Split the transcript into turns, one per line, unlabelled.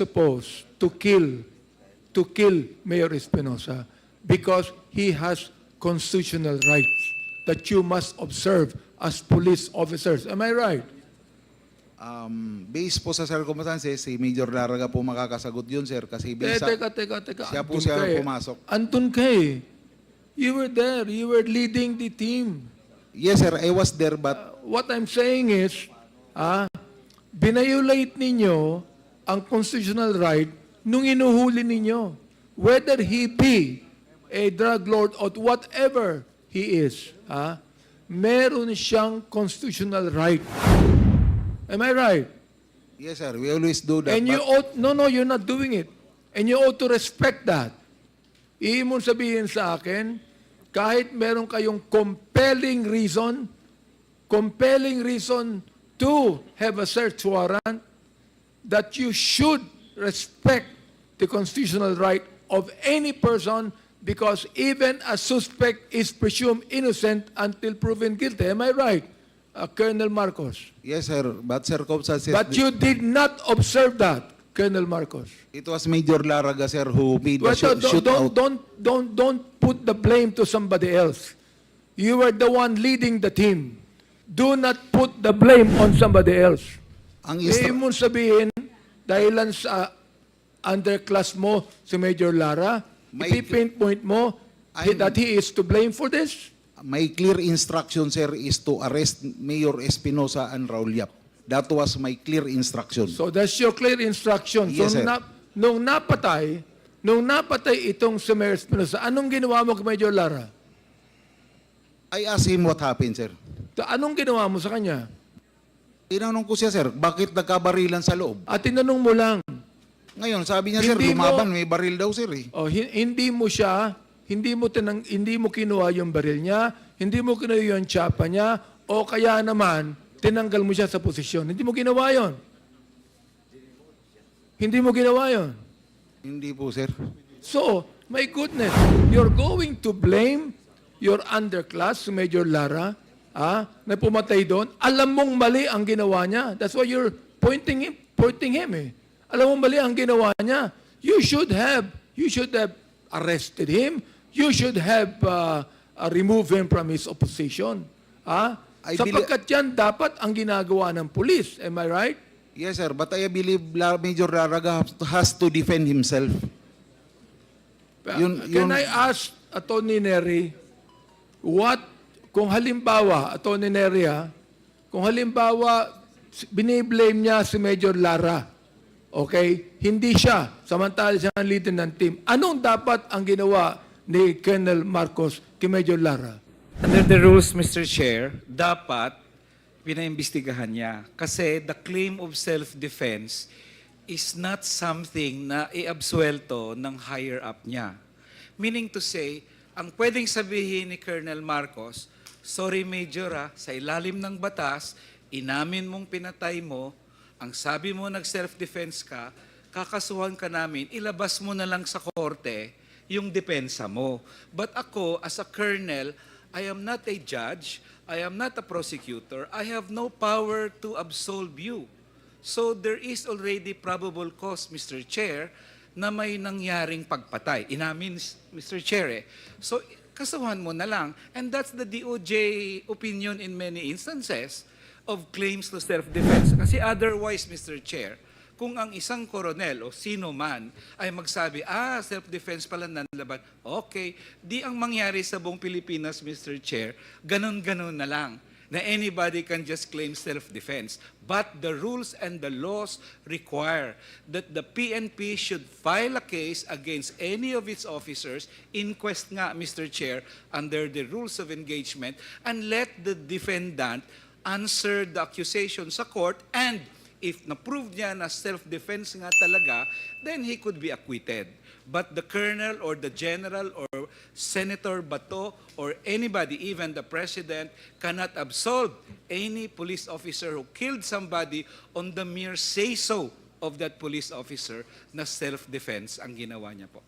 supposed to kill Mayor Espinosa because he has constitutional rights that you must observe as police officers. Am I right?
Based po sa circumstances, si Major Laraga po makakasagot yun, sir. Kasi based
Teka.
siya po
Andun
siya
ka eh.
pumasok.
Andun ka eh. You were there. You were leading the team.
Yes, sir. I was there, but
What I'm saying is, binayolate ninyo ang constitutional right nung inuhuli ninyo. Whether he be a drug lord or whatever he is, meron siyang constitutional right. Am I right?
yes, sir. We always do that.
And you
But,
ought, no, you're not doing it. And you ought to respect that. Iimon sabihin sa akin, kahit meron kayong compelling reason to have a search warrant, that you should respect the constitutional right of any person because even a suspect is presumed innocent until proven guilty. Am I right, Colonel Marcos?
yes, sir. But circumstances,
But you did not observe that, Colonel Marcos.
it was Major Laraga, sir, who made the
Well,
shootout.
don't put the blame to somebody else. You were the one leading the team. Do not put the blame on somebody else.
Ang
Hindi mo sabihin, dahilan sa underclass mo si Major Lara, ipipinpoint mo that he is to blame for this?
My clear instruction, sir, is to arrest Mayor Espinosa and Raul Yap. That was my clear instruction.
So that's your clear instruction.
Yes,
so
sir.
Nung napatay itong si Mayor Espinosa, anong ginawa mo kay Major Lara?
I asked him what happened, sir.
Anong ginawa mo sa kanya?
Tinanong ko siya, sir, bakit nagkabarilan sa loob?
At tinanong mo lang,
Ngayon, sabi niya, sir,
Hindi mo-
lumaban, may baril daw, sir, eh.
hindi mo kinuha yung baril niya, hindi mo kinuha yung tsapa niya, o kaya naman, tinanggal mo siya sa posisyon. Hindi mo ginawa yon. Hindi mo ginawa yon.
Hindi po, sir.
So, my goodness, you're going to blame your underclass, Major Lara, na pumatay doon. Alam mong mali ang ginawa niya. That's why you're pointing him eh. Alam mong mali ang ginawa niya. You should have arrested him. You should have removed him from his opposition. Sapagkat yan dapat ang ginagawa ng pulis. Am I right?
Yes, sir, but I believe Major Laraga has to defend himself.
Can I ask Atty. Neri, kung halimbawa, Atty. Neri, kung halimbawa, biniblame niya si Major Lara, okay? Hindi siya, samantala siya ang leader ng team. Anong dapat ang ginawa ni Colonel Marcos kay Major Lara?
Under the rules, Mr. Chair, dapat pinaimbestigahan niya. Kasi the claim of self-defense is not something na iabsuelto ng higher up niya. Meaning to say, ang pwedeng sabihin ni Colonel Marcos, sorry Major, sa ilalim ng batas, inamin mong pinatay mo, ang sabi mo nag-self-defense ka, kakasuhan ka namin, ilabas mo na lang sa korte yung depensa mo. But ako, as a colonel, I am not a judge, I am not a prosecutor, I have no power to absolve you. So there is already probable cause, Mr. Chair, na may nangyaring pagpatay. Inamin, Mr. Chair, eh. So kasuhan mo na lang. And that's the DOJ opinion in many instances of claims to self-defense. Kasi otherwise, Mr. Chair, kung ang isang koronel o sino man ay magsabi, self-defense pala nanlaban, okay, di ang mangyari sa buong Pilipinas, Mr. Chair, ganun-ganun na lang, na anybody can just claim self-defense. But the rules and the laws require that the PNP should file a case against any of its officers, inquest nga, Mr. Chair, under the rules of engagement, and let the defendant answer the accusation sa court, and if na-prove niya na self-defense nga talaga, then he could be acquitted. But the colonel or the general or Senator Bato or anybody, even the president, cannot absolve any police officer who killed somebody on the mere say-so of that police officer na self-defense ang ginawa niya po.